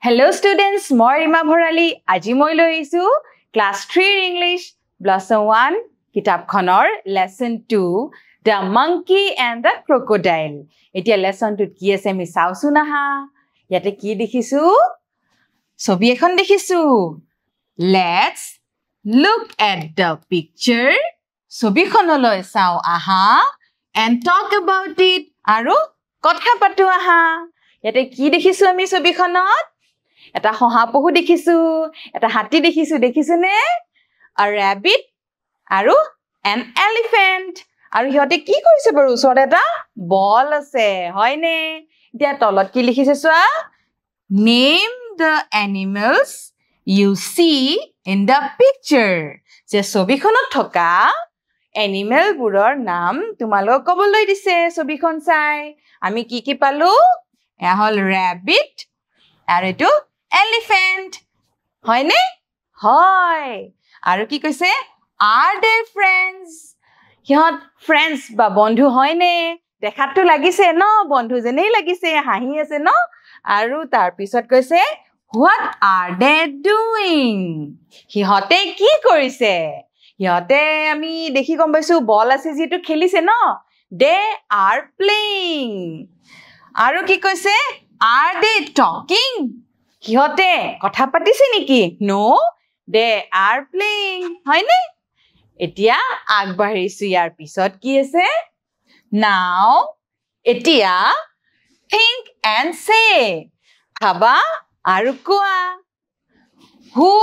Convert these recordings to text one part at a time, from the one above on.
Hello students, মই ৰিমা ভৰালী আজি মই লৈ আহিছো ক্লাছ 3 ইংলিছ ব্লছম 1 কিতাপখনৰ lesson 2 The Monkey and the Crocodile এতিয়া লেসনটোত কি আছে আমি চাওছো না ইয়াতে কি দেখিছো ছবি এখন দেখিছো Let's look at the picture ছবিখনলৈ চাও আহা and talk about it আৰু কথা পাতো আহা ইয়াতে কি দেখিছো আমি ছবিখনত এটা হহাপহু দেখিছো এটা হাতী দেখিছো নে a rabbit আৰু an elephant আৰু হিয়তে কি কৰিছে বাৰু ওচৰত এটা বল আছে হয়নে এতিয়া তলত কি লিখিছে চোৱা name the animals you see in the picture যে ছবিখনত থকা এনিমেল বোৰৰ নাম তোমালোক কবলৈ দিছে ছবিখন চাই আমি কি পালো এয়া হল rabbit আৰু এটো elephant হয়নে হয় আৰু কি কৈছে are they friends হিয়ত friends বা বন্ধু হয়নে দেখাটো লাগিছে ন বন্ধু জনেই লাগিছে হাঁহি আছে ন আৰু তাৰ পিছত কৈছে what are they doing হিয়তে কি কৰিছে হিয়তে আমি দেখি গম পাইছো বল আছে যেটো খেলিছে ন they are playing আৰু কি কৈছে are they talking হিয়তে কথা পাতিছে নেকি no they are playing হয়নে এতিয়া আগবাঢ়িছো ইয়াৰ পিছত কি আছে now এতিয়া think and say ভাবা আৰু কোৱা who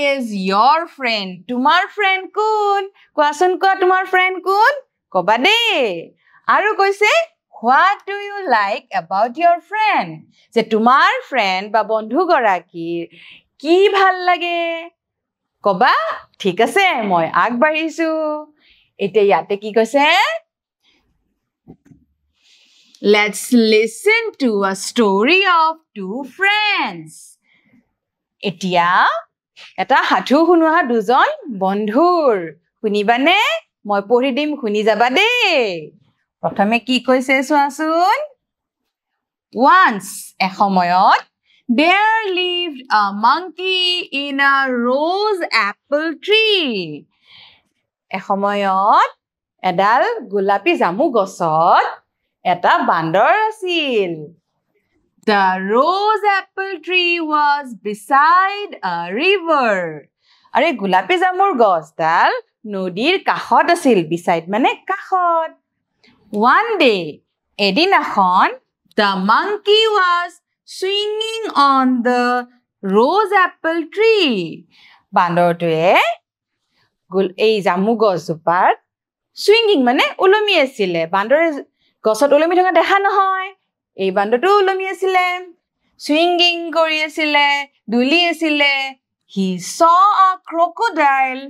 is your friend তোমাৰ friend কোন কোৱাচোন কোৱা তোমাৰ friend কোন কবা দে আৰু কৈছে what do you like about your friend যে তোমাৰ friend বা বন্ধু গৰাকী কি ভাল লাগে কবা ঠিক আছে মই আগবাঢ়িছো এতিয়া ইয়াতে কি কৈছে Let's listen to a story of two friends এতিয়া এটা হাঠু শুনোৱা দুজন বন্ধুৰ শুনিবানে মই পঢ়ি দিম শুনি যাবা দে প্ৰথমে কি কৈছে চোৱাচোন Once এসময়ত there lived a monkey in a rose apple tree এসময়ত এডাল গোলাপী জামু গছত এটা বান্দৰ আছিল The rose apple tree was beside a river আৰে গোলাপী জামুৰ গছডাল নদীৰ কাষত আছিল beside মানে কাষত One day এদিনাখন the monkey was swinging on the rose apple tree বান্দৰটোৱে এই জামু গছজোপাত swinging মানে উলমি আছিলে বান্দৰে গছত উলমি থকা দেখা নহয় এই বান্দৰটো উলমি আছিলে swinging কৰি আছিলে দুলি আছিলে he saw a crocodile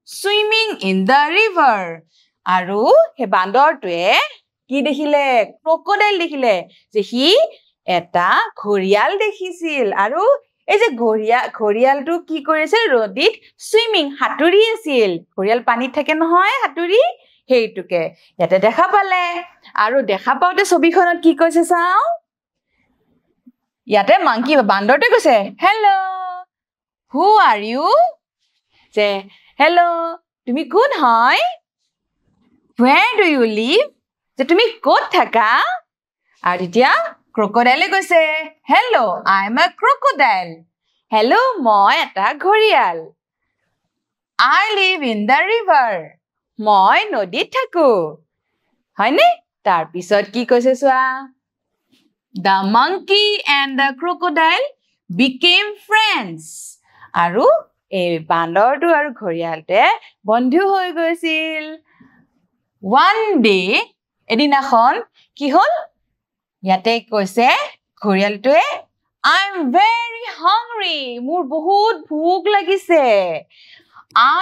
swimming in the river আৰু হে বান্দৰটোৱে কি দেখিলে crocodile দেখিলে যে হি এটা ঘৰিয়াল দেখিছিল আৰু এই যে ঘৰিয়ালটো কি কৰিছিল নদীত সুইমিং হাতুৰি আছিল ঘৰিয়াল পানীত থাকে নহয় হাতুৰি হেইটুকে ইয়াতে দেখা পালে আৰু দেখা পাওতে ছবিখনত কি কৈছে চাও ইয়াতে মাংকি বান্দৰটো কৈছে হেল্ল who are you যে হেল্ল তুমি কোন হয় where do you live যে তুমি ক'ত থাকা আৰু এতিয়া crocodile কৈছে hello I am a crocodile hello মই এটা gharial I live in the river মই নদীত থাকো হয়নে তাৰ পিছত কি কৈছে চোৱা The monkey and the crocodile became friends আৰু এই বান্দৰটো আৰু ঘৰিয়ালতে বন্ধু হৈ গৈছিল One day এদিনাখন কি হল ইয়াতে কৈছে ঘৰিয়ালটোৱে I'm very hungry মোৰ বহুত ভোক লাগিছে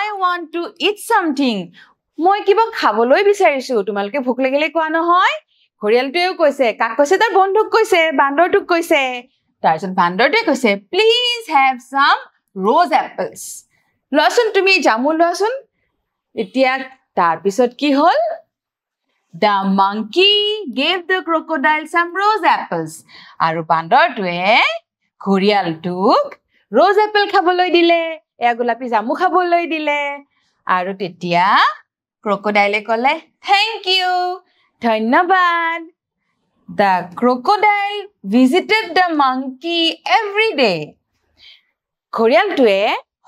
I want to eat something মই কিবা খাবলৈ বিচাৰিছো তোমালোকে ভোক লাগিলে কোৱা নহয় ঘৰিয়ালটোৱেও কৈছে কাক কৈছে তাৰ বন্ধুক কৈছে বান্দৰটোক কৈছে তাৰপিছত বান্দৰটোৱে কৈছে please have some rose apples লোৱাচোন তুমি জামু লোৱাচোন এতিয়া তাৰপিছত কি হল The monkey gave the crocodile some rose apples আৰু বান্দৰটোৱে ঘৰিয়ালটোক rose apple খাবলৈ দিলে এয়া গোলাপী জামু খাবলৈ দিলে আৰু তেতিয়া crocodile কলে thank you ধন্যবাদ The crocodile visited the monkey every day ঘৰিয়ালটোৱে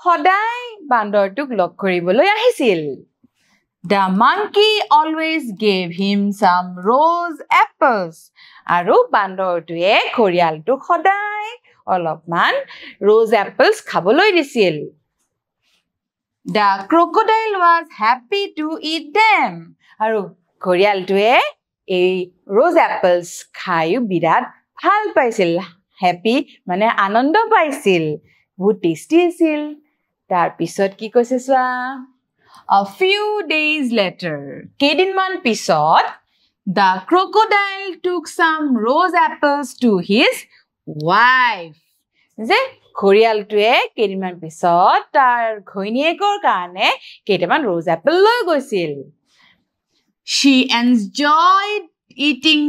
সদায় বান্দৰটোক লগ কৰিবলৈ আহিছিল The monkey always gave him some rose apples আৰু বান্দৰটোৱে ঘৰিয়ালটোক সদায় অলপমান rose apples খাবলৈ দিছিল The crocodile was happy to eat them আৰু ঘৰিয়ালটোৱে এই rose apples খাইও বিৰাট ভাল পাইছিল happy মানে আনন্দ পাইছিল বহুত টেষ্টি আছিল তাৰ পিছত কি কৈছে চোৱা A few days later কেইদিনমান পিছত The crocodile took some rose apples to his wife যে ঘৰিয়ালটোৱে কেইদিনমান পিছত তাৰ ঘৈণীয়েকৰ কাৰণে কেইটামান rose apple লৈ গৈছিল She enjoyed eating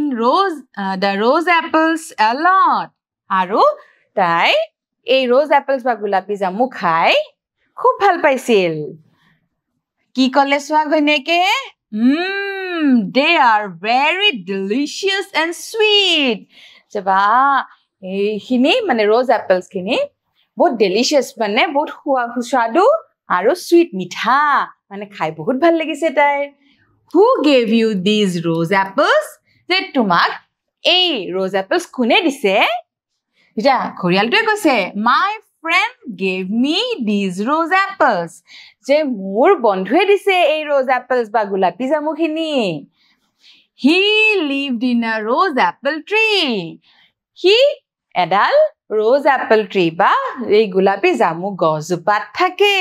the rose apples a lot আৰু তাই এই rose apples বা গোলাপী জামু খাই খুব ভাল পাইছিল কি কলে চোৱা ঘৈণীয়েকে they are very delicious and sweet জবা এইখিনি মানে rose apples খিনি বহুত delicious মানে বহুত সুস্বাদু আৰু sweet মিঠা মানে খাই বহুত ভাল লাগিছে তাই Who gave you these rose apples? যে তোমাক এই rose apples কোনে দিছে? এটা ঘৰিয়ালটোৱে কৈছে My friend gave me these rose apples. যে মোৰ বন্ধুৱে দিছে এই rose apples বা গোলাপী জামুখিনি He lived in a rose apple tree. He এডাল rose apple tree বা এই গোলাপী জামু গছজোপাত থাকে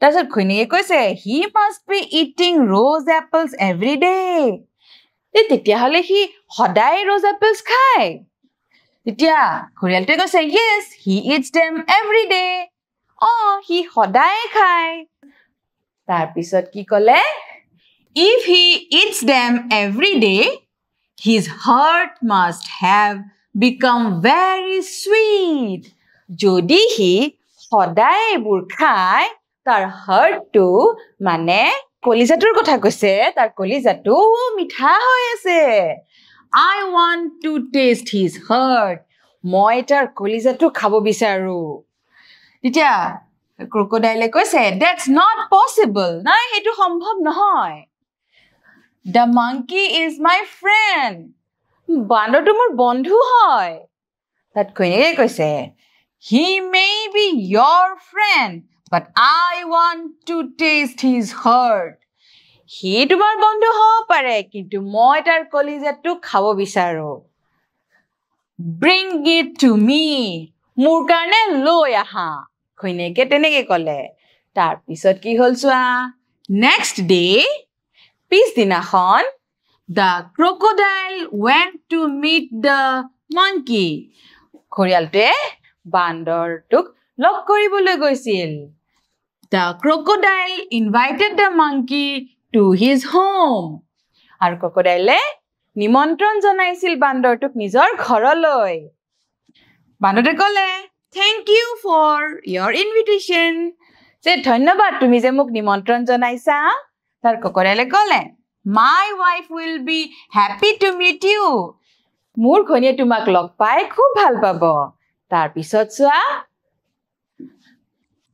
তাৰপিছত ঘৈণীয়ে কৈছে He must be eating rose apples every day. তেতিয়াহ'লে সি সদায় rose apples খায় তেতিয়া ঘৰিয়ালটোৱে কৈছে Yes, he eats them every day. সি সদায় খায় তাৰপিছত কি ক'লে If he eats them every day, his heart must have become very sweet. যদি সি সদায় এইবোৰ খায় তাৰ হাৰ্টটো মানে কলিজাটোৰ কথা কৈছে তাৰ কলিজাটো মিঠা হৈ আছে I want to taste his heart মই তাৰ কলিজাটো খাব বিচাৰো তেতিয়া ক্ৰকোডাইলে কৈছে That's not possible নাই হেতু সম্ভৱ নহয় The monkey is my friend বান্দৰটো মোৰ বন্ধু হয় তাত ঘৈণীয়ে কৈছে He may be your friend But I want to taste his heart. He তোমাৰ বন্ধু হ'ব পাৰে কিন্তু মই তাৰ কলিজাটো খাব বিচাৰো Bring it to me. মোৰ কাৰণে লৈ আহা ঘৈণীয়েকে তেনেকে ক'লে তাৰ পিছত কি হ'ল চোৱা Next day পিছদিনাখন The crocodile went to meet the monkey. ঘৰিয়ালটোৱে বান্দৰটোক লগ কৰিবলৈ গৈছিল The crocodile invited the monkey to his home. আৰু crocodile নিমন্ত্ৰণ জনাইছিল বান্দৰটোক নিজৰ ঘৰলৈ বান্দৰটোৱে ক'লে Thank you for your invitation. যে ধন্যবাদ তুমি যে মোক নিমন্ত্ৰণ জনাইছা তাৰ crocodile ক'লে My wife will be happy to meet you. মোৰ ঘৈণীয়ে তোমাক লগ পাই খুব ভাল পাব তাৰ পিছত চোৱা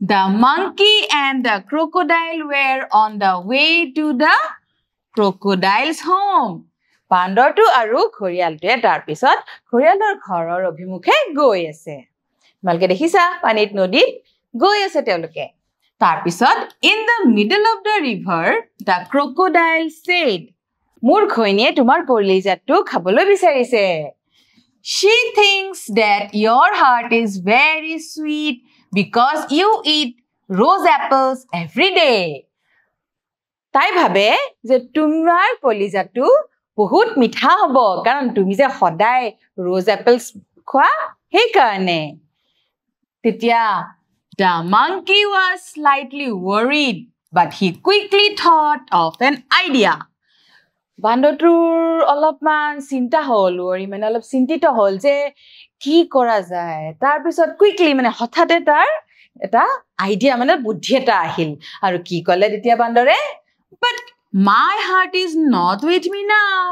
The monkey and the crocodile were on the way to the crocodile's home. বান্দৰটো আৰু ঘৰিয়ালটোৱে তাৰ পিছত ঘৰিয়ালৰ ঘৰৰ অভিমুখে গৈ আছে তোমালোকে দেখিছা পানীত নদীত গৈ আছে তেওঁলোকে তাৰ পিছত In the middle of the river the crocodile said মোৰ ঘৈণীয়ে তোমাৰ কলিজাটো খাবলৈ বিচাৰিছে She thinks that your heart is very sweet because you eat rose apples every day. তাই ভাবে যে তোমাৰ কলিজাটো বহুত মিঠা হ'ব কাৰণ তুমি যে সদায় rose apples খোৱা সেই কাৰণে তেতিয়া the monkey was slightly worried but he quickly thought of an idea. বান্দৰটোৰ অলপমান চিন্তা হ'ল মানে অলপ চিন্তিত হ'ল যে কি কৰা যায় তাৰ পিছত কুইকলি মানে হঠাতে তাৰ এটা আইডিয়া মানে বুদ্ধি এটা আহিল আৰু কি ক'লে তেতিয়া বান্দৰে but my heart is not with me now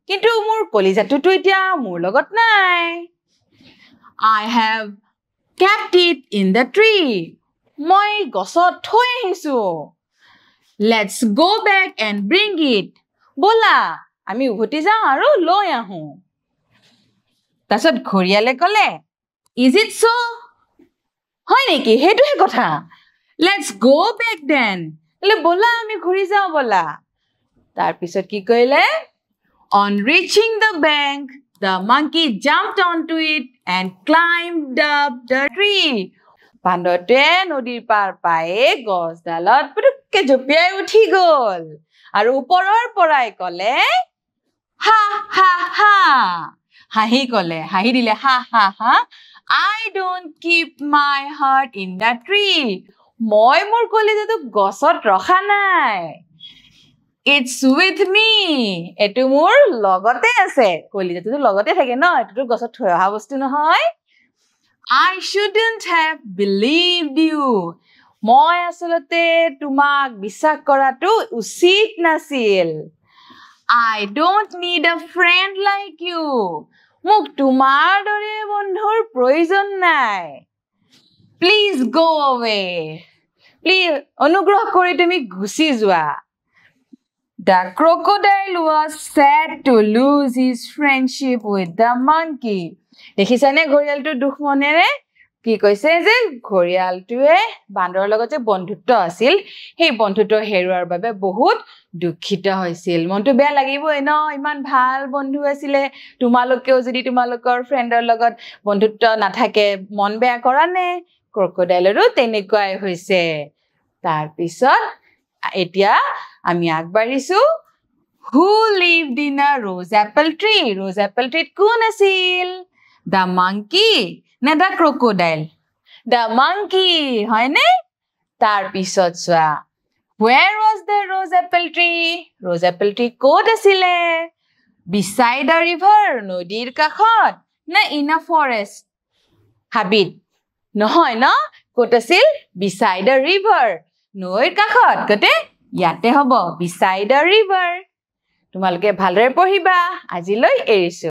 কিন্তু মোৰ কলিজাটোতো এতিয়া মোৰ লগত নাই I have kept it in the tree মই গছত থৈ আহিছো let's go back and bring it বলা আমি উভতি যাওঁ আৰু লৈ আহো তাৰছত ঘৰিয়ালে ক'লে is it so হয় নেকি হেতুহে কথা let's go back then বলা আমি ঘৰি যাওঁ বলা তাৰ পিছত কি কৰিলে on reaching the bank the monkey jumped onto it and climbed up the tree বান্দৰটোৱে নদীৰ পাৰ পায়ে গছডালত পুতুককে জঁপিয়াই উঠি গ'ল আৰু ওপৰৰ পৰাই ক'লে হা হা হা হাঁহি ক'লে হাঁহি দিলে হা হা হা I don't keep my heart in the tree মই মোৰ কলিজাটো গছত ৰখা নাই It's with me এটো মোৰ লগতে আছে কলিজাটো লগতে থাকে ন এটো গছত থৈ অহা বস্তু নহয় I shouldn't have believed you মই আসলতে তোমাক বিশ্বাস কৰাটো উচিত নাছিল I don't need a friend like you মোক তোমাৰ দৰে বন্ধুৰ প্ৰয়োজন নাই Please go away Please অনুগ্ৰহ কৰি তুমি গুচি যোৱা The crocodile was sad to lose his friendship with the monkey দেখিছানে ঘৰিয়ালটো দুখ মনেৰে কি কৈছে যে ঘৰিয়ালটোৱে বান্দৰৰ লগত যে বন্ধুত্ব আছিল সেই বন্ধুত্ব হেৰুৱাৰ বাবে বহুত দুখিত হৈছিল মনটো বেয়া লাগিবই ন ইমান ভাল বন্ধু আছিল তোমালোকেও যদি তোমালোকৰ ফ্ৰেণ্ডৰ লগত বন্ধুত্ব নাথাকে মন বেয়া কৰা নে ক্ৰকডাইলৰো তেনেকুৱাই হৈছে তাৰ পিছত এতিয়া আমি আগবাঢ়িছো Who lived in a rose apple tree rose apple tree কোন আছিল The monkey না the crocodile The monkey হয়নে তাৰ পিছত চোৱা Where was the rose apple tree rose apple tree ক'ত আছিলে Beside a river নদীৰ কাষত না in a forest হাবিত নহয় ন ক'ত আছিল Beside a river নৈৰ কাষত কতে ইয়াতে হ'ব Beside a river তোমালোকে ভালদৰে পঢ়িবা আজিলৈ এৰিছো